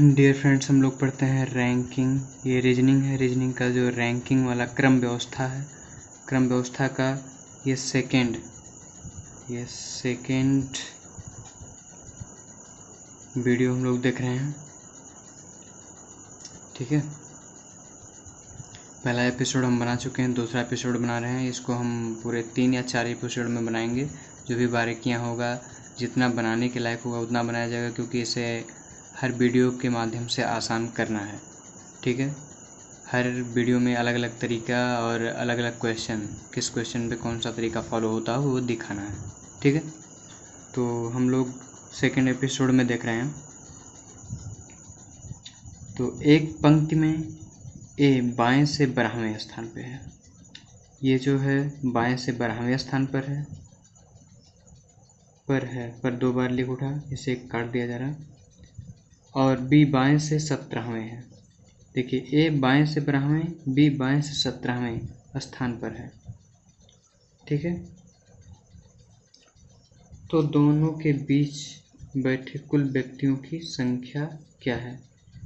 Dear friends, हम लोग पढ़ते हैं रैंकिंग। ये रीजनिंग है। रीजनिंग का जो रैंकिंग वाला क्रम व्यवस्था है, क्रम व्यवस्था का ये सेकंड वीडियो हम लोग देख रहे हैं। ठीक है, पहला एपिसोड हम बना चुके हैं, दूसरा एपिसोड बना रहे हैं। इसको हम पूरे 3 या 4 एपिसोड में बनाएंगे। जो भी बारीकियाँ होगा, जितना बनाने के लायक होगा उतना बनाया जाएगा, क्योंकि इसे हर वीडियो के माध्यम से आसान करना है। ठीक है, हर वीडियो में अलग अलग तरीका और अलग अलग क्वेश्चन, किस क्वेश्चन पे कौन सा तरीका फॉलो होता है वो दिखाना है। ठीक है, तो हम लोग सेकंड एपिसोड में देख रहे हैं। तो एक पंक्ति में ए बाएं से 12वें स्थान पे है। ये जो है बाएं से 12वें स्थान पर है, पर 2 बार लिख उठा, इसे काट दिया जा रहा है। और बी बाएं से 17वें है। देखिए, ए बाएं से 12वें, बी बाएं से 17वें स्थान पर है। ठीक है, तो दोनों के बीच बैठे कुल व्यक्तियों की संख्या क्या है?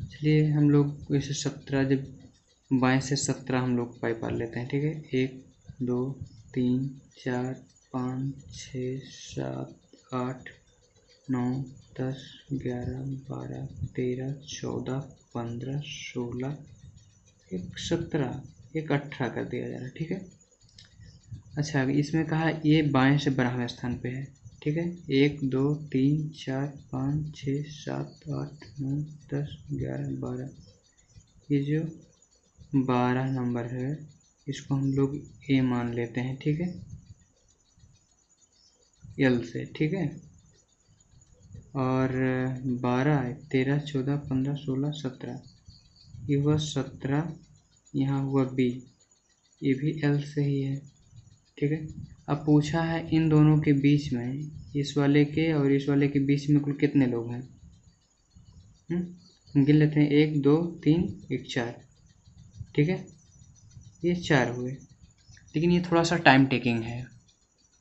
चलिए हम लोग इसे 17, जब बाएं से 17 हम लोग पाई पार लेते हैं। ठीक है, 1 2 3 4 5 6 7 8 9 10 11 12 13 14 15 16 एक 17, एक 18 कर दिया जा रहा है। ठीक है, अच्छा, इसमें कहा ये बाएं से 12वें स्थान पे है। ठीक है, 1 2 3 4 5 6 7 8 9 10 11 12, ये जो 12 नंबर है इसको हम लोग ए मान लेते हैं। ठीक है, एल से। ठीक है, और 12 13 14 15 16 17, ये हुआ 17, यहाँ हुआ बी, ये भी एल से ही है। ठीक है, अब पूछा है इन दोनों के बीच में, इस वाले के और इस वाले के बीच में कुल कितने लोग हैं। गिन लेते हैं, 1 2 3 1 4। ठीक है, ये 4 हुए, लेकिन ये थोड़ा सा टाइम टेकिंग है।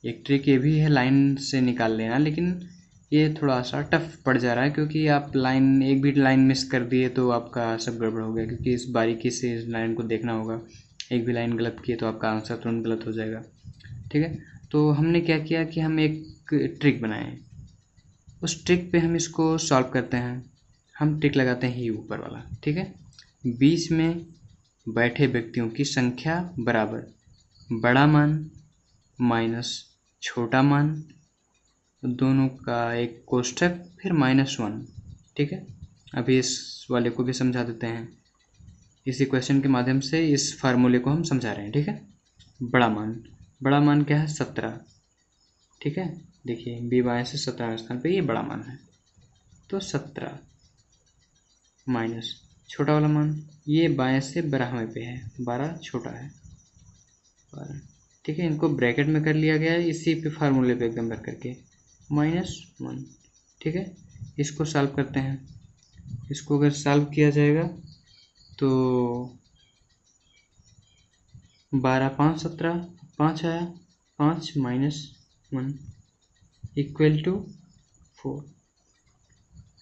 एक ट्रिक ये भी है लाइन से निकाल लेना, लेकिन ये थोड़ा सा टफ पड़ जा रहा है, क्योंकि आप एक भी लाइन मिस कर दिए तो आपका सब गड़बड़ हो गया, क्योंकि इस बारीकी से इस लाइन को देखना होगा। एक भी लाइन गलत किए तो आपका आंसर तुरंत गलत हो जाएगा। ठीक है, तो हमने क्या किया कि हम एक ट्रिक बनाए, उस ट्रिक पे हम इसको सॉल्व करते हैं। हम ट्रिक लगाते हैं ये ऊपर वाला। ठीक है, बीच में बैठे व्यक्तियों की संख्या बराबर बड़ा मान माइनस छोटा मान, दोनों का एक कोष्ठक, फिर -1। ठीक है, अभी इस वाले को भी समझा देते हैं। इसी क्वेश्चन के माध्यम से इस फार्मूले को हम समझा रहे हैं। ठीक है, बड़ा मान क्या है? 17। ठीक है, देखिए बी बाएं से 17वें स्थान पे ये बड़ा मान है, तो 17 माइनस छोटा वाला मान, ये बाएं से 12वें पे है, 12 छोटा है 12। ठीक है, इनको ब्रैकेट में कर लिया गया है इसी पे फार्मूले पे एकदम रख करके, -1। ठीक है, इसको सॉल्व करते हैं। इसको अगर सॉल्व किया जाएगा तो 12 5 17, 5 आया, 5 -1 इक्वल टू 4।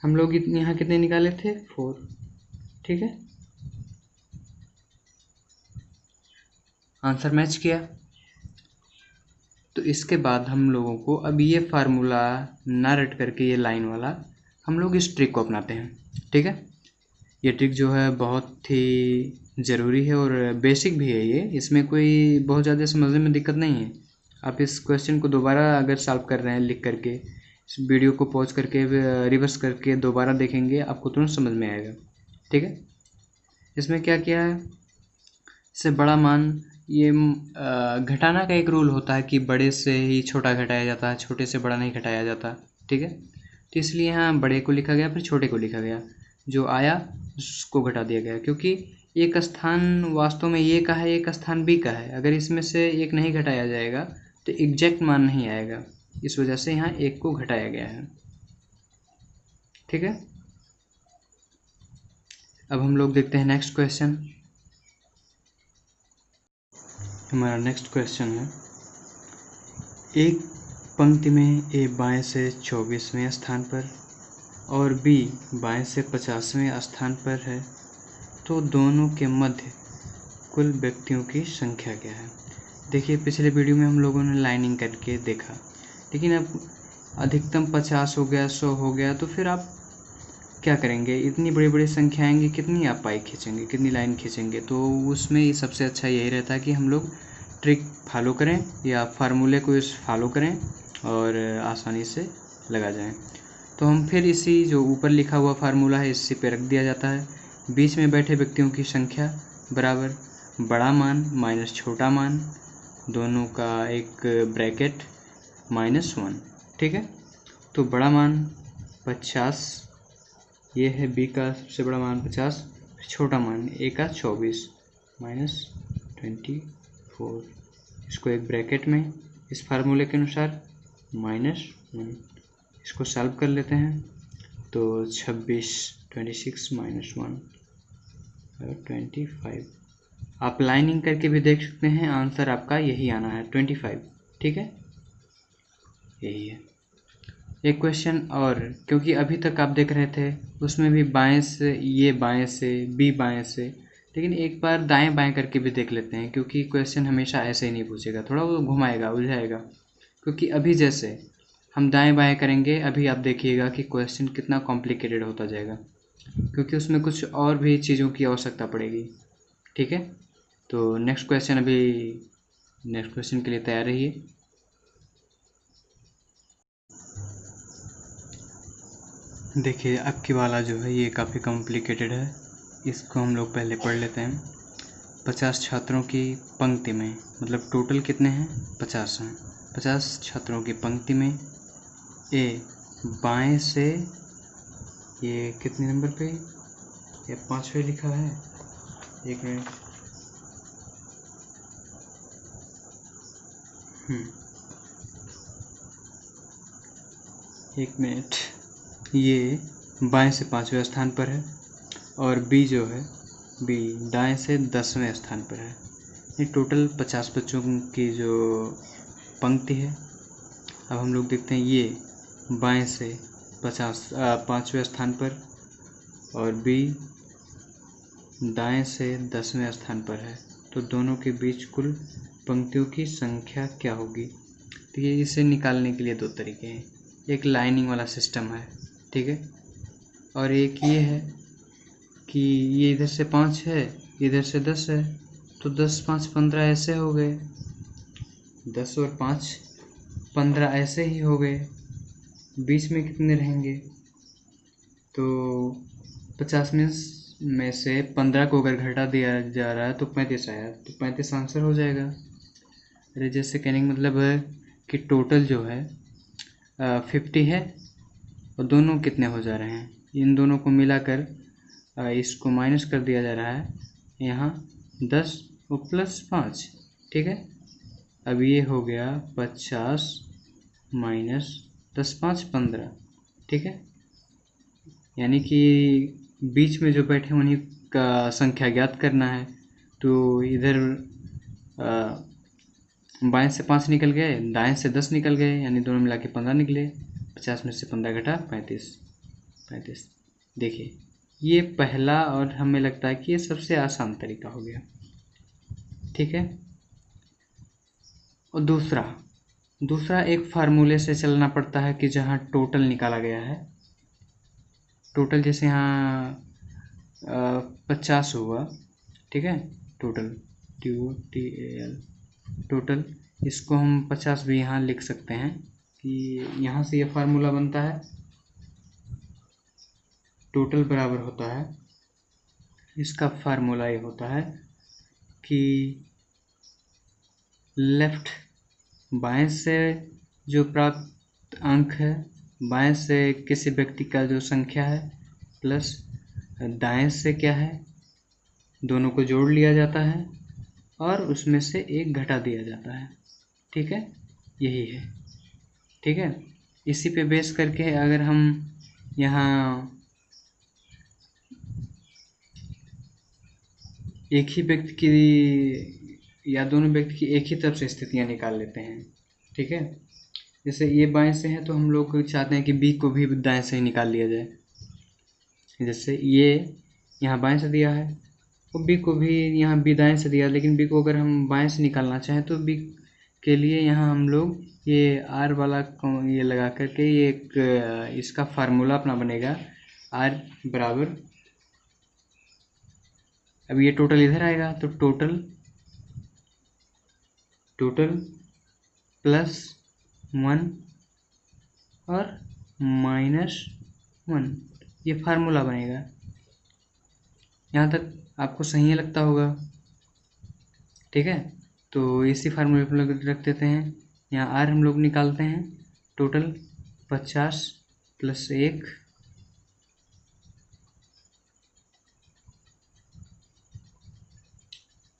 हम लोग यहाँ कितने निकाले थे? 4। ठीक है, आंसर मैच किया। तो इसके बाद हम लोगों को अब ये फार्मूला ना रट करके ये लाइन वाला, हम लोग इस ट्रिक को अपनाते हैं। ठीक है, ये ट्रिक जो है बहुत ही ज़रूरी है और बेसिक भी है। ये इसमें कोई बहुत ज़्यादा समझने में दिक्कत नहीं है। आप इस क्वेश्चन को दोबारा अगर सॉल्व कर रहे हैं लिख करके, इस वीडियो को पॉज करके रिवर्स करके दोबारा देखेंगे, आपको तुरंत समझ में आएगा। ठीक है, इसमें क्या किया है, इससे बड़ा मान, ये घटाना का एक रूल होता है कि बड़े से ही छोटा घटाया जाता है, छोटे से बड़ा नहीं घटाया जाता। ठीक है, तो इसलिए यहाँ बड़े को लिखा गया, फिर छोटे को लिखा गया, जो आया उसको घटा दिया गया, क्योंकि एक स्थान वास्तव में ये का है, एक स्थान बी का है। अगर इसमें से एक नहीं घटाया जाएगा तो एग्जैक्ट मान नहीं आएगा, इस वजह से यहाँ एक को घटाया गया है। ठीक है, अब हम लोग देखते हैं नेक्स्ट क्वेश्चन। हमारा नेक्स्ट क्वेश्चन है, एक पंक्ति में ए बाएं से 24वें स्थान पर, और बी बाएं से 50वें स्थान पर है, तो दोनों के मध्य कुल व्यक्तियों की संख्या क्या है। देखिए पिछले वीडियो में हम लोगों ने लाइनिंग करके देखा, लेकिन अब अधिकतम 50 हो गया, 100 हो गया, तो फिर आप क्या करेंगे, इतनी बड़ी बड़ी संख्या आएंगी, कितनी आप पाई खींचेंगे, कितनी लाइन खींचेंगे। तो उसमें सबसे अच्छा यही रहता है कि हम लोग ट्रिक फॉलो करें या फार्मूले को इस फॉलो करें और आसानी से लगा जाएं। तो हम फिर इसी जो ऊपर लिखा हुआ फार्मूला है इसी पे रख दिया जाता है। बीच में बैठे व्यक्तियों की संख्या बराबर बड़ा मान माइनस छोटा मान, दोनों का एक ब्रैकेट -1। ठीक है, तो बड़ा मान 50, ये है बी का सबसे बड़ा मान 50, छोटा मान ए का 24 -24, इसको एक ब्रैकेट में इस फार्मूले के अनुसार -1। इसको सॉल्व कर लेते हैं तो 26 -1 और 25। आप लाइनिंग करके भी देख सकते हैं, आंसर आपका यही आना है 25। ठीक है, यही है। एक क्वेश्चन और, क्योंकि अभी तक आप देख रहे थे उसमें भी बाएं से, ये बाएं से, बी बाएं से, लेकिन एक बार दाएं बाएं करके भी देख लेते हैं, क्योंकि क्वेश्चन हमेशा ऐसे ही नहीं पूछेगा, थोड़ा वो घुमाएगा, उलझाएगा। क्योंकि अभी जैसे हम दाएं बाएं करेंगे, अभी आप देखिएगा कि क्वेश्चन कितना कॉम्प्लिकेटेड होता जाएगा, क्योंकि उसमें कुछ और भी चीज़ों की आवश्यकता पड़ेगी। ठीक है, तो नेक्स्ट क्वेश्चन के लिए तैयार रहिए। देखिए अब की वाला जो है ये काफ़ी कॉम्प्लिकेटेड है, इसको हम लोग पहले पढ़ लेते हैं। 50 छात्रों की पंक्ति में, मतलब टोटल कितने हैं, 50 हैं। 50 छात्रों की पंक्ति में ए बाएं से, ये कितने नंबर पे, ये 5वें लिखा है, एक मिनट, एक मिनट, ये बाएं से 5वें स्थान पर है और बी जो है, बी दाएं से 10वें स्थान पर है। ये टोटल 50 बच्चों की जो पंक्ति है। अब हम लोग देखते हैं ये बाएं से 5वें स्थान पर और बी दाएं से 10वें स्थान पर है, तो दोनों के बीच कुल पंक्तियों की संख्या क्या होगी। तो ये इसे निकालने के लिए दो तरीके हैं, एक लाइनिंग वाला सिस्टम है, ठीक है, और एक ये है कि ये इधर से 5 है, इधर से 10 है, तो 10 5 15 ऐसे हो गए, 10 और 5 15 ऐसे ही हो गए, बीच में कितने रहेंगे, तो 50 में से 15 को अगर घटा दिया जा रहा है तो 35 आया, तो 35 आंसर हो जाएगा। अरे जैसे कहने का मतलब है कि टोटल जो है 50 है और दोनों कितने हो जा रहे हैं, इन दोनों को मिलाकर इसको माइनस कर दिया जा रहा है, यहाँ 10 और +5। ठीक है, अब ये हो गया 50 माइनस 10 5 15। ठीक है, यानी कि बीच में जो बैठे उन्हीं का संख्या ज्ञात करना है। तो इधर बाएं से 5 निकल गए, दाएं से 10 निकल गए, यानी दोनों मिला के 15 निकले। 50 में से 15 घटा 35। देखिए ये पहला और हमें लगता है कि ये सबसे आसान तरीका हो गया। ठीक है, और दूसरा एक फार्मूले से चलना पड़ता है कि जहाँ टोटल निकाला गया है, टोटल जैसे यहाँ 50 हुआ, ठीक है, टोटल TOTAL टोटल, इसको हम 50 भी यहाँ लिख सकते हैं कि यहाँ से ये फार्मूला बनता है, टोटल बराबर होता है, इसका फार्मूला ये होता है कि लेफ्ट बाएं से जो प्राप्त अंक है, बाएं से किसी व्यक्ति का जो संख्या है, प्लस दाएं से क्या है, दोनों को जोड़ लिया जाता है और उसमें से एक घटा दिया जाता है। ठीक है, यही है। ठीक है, इसी पे बेस करके अगर हम यहाँ एक ही व्यक्ति की या दोनों व्यक्ति की एक ही तरफ से स्थितियाँ निकाल लेते हैं। ठीक है, जैसे ये बाएं से है तो हम लोग चाहते हैं कि बी को भी दाएं से ही निकाल लिया जाए। जैसे ये यहाँ बाएं से दिया है और बी को भी यहाँ बी दाएं से दिया, लेकिन बी को अगर हम बाएं से निकालना चाहें तो बी के लिए यहाँ हम लोग ये आर वाला ये लगा करके ये एक इसका फार्मूला अपना बनेगा आर बराबर, अब ये टोटल इधर आएगा तो टोटल प्लस 1 और -1, ये फार्मूला बनेगा। यहाँ तक आपको सही लगता होगा, ठीक है। तो इसी फार्मूले पर लोग रख देते हैं। यहाँ आर हम लोग निकालते हैं, टोटल 50 + 1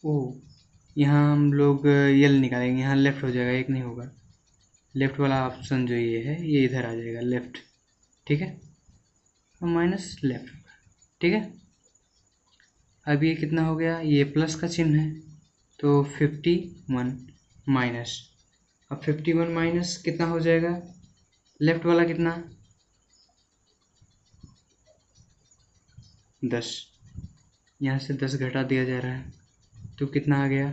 ओ, यहाँ हम लोग यल निकालेंगे, यहाँ लेफ्ट हो जाएगा, एक नहीं होगा, लेफ्ट वाला ऑप्शन जो ये है ये इधर आ जाएगा लेफ्ट, ठीक है, और माइनस लेफ्ट, ठीक है। अब ये कितना हो गया, ये प्लस का चिन्ह है तो 51 माइनस, अब 51 माइनस कितना हो जाएगा, लेफ्ट वाला कितना 10, यहाँ से 10 घटा दिया जा रहा है तो कितना आ गया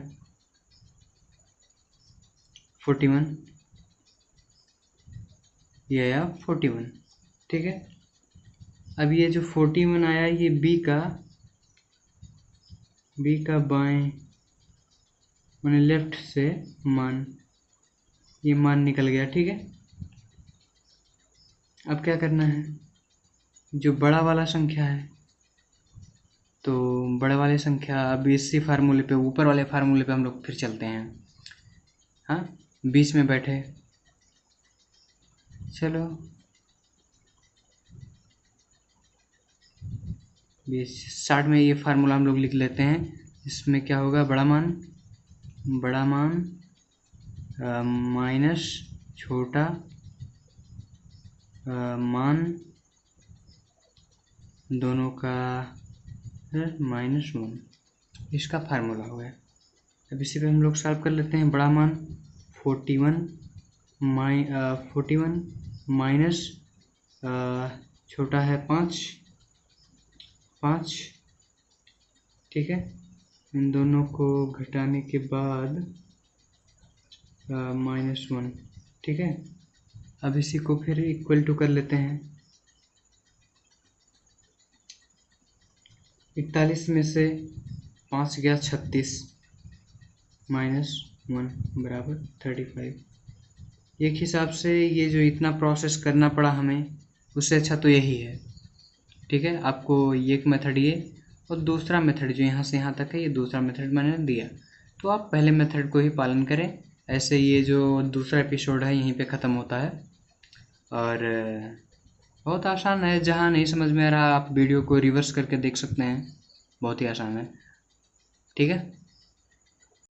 41, ये आया 41, ठीक है। अब ये जो 41 आया ये बी का बाएं मैंने लेफ्ट से मान, ये मान निकल गया, ठीक है। अब क्या करना है, जो बड़ा वाला संख्या है तो बड़े वाले संख्या, अब इसी फार्मूले पे ऊपर वाले फार्मूले पे हम लोग फिर चलते हैं, हाँ, बीच में बैठे, चलो 60 में ये फार्मूला हम लोग लिख लेते हैं। इसमें क्या होगा, बड़ा मान माइनस छोटा मान दोनों का -1, इसका फार्मूला हो गया। अब इसी पे हम लोग सॉल्व कर लेते हैं। बड़ा मान 41 माइनस छोटा है 5, ठीक है, इन दोनों को घटाने के बाद -1, ठीक है। अब इसी को फिर इक्वल टू कर लेते हैं। 41 में से 5 गया 36 -1 बराबर 35। एक हिसाब से ये जो इतना प्रोसेस करना पड़ा हमें, उससे अच्छा तो यही है, ठीक है। आपको एक मेथड ये और दूसरा मेथड जो यहाँ से यहाँ तक है, ये दूसरा मेथड मैंने दिया, तो आप पहले मेथड को ही पालन करें। ऐसे ये जो दूसरा एपिसोड है यहीं पे ख़त्म होता है और बहुत आसान है। जहाँ नहीं समझ में आ रहा आप वीडियो को रिवर्स करके देख सकते हैं, बहुत ही आसान है, ठीक है।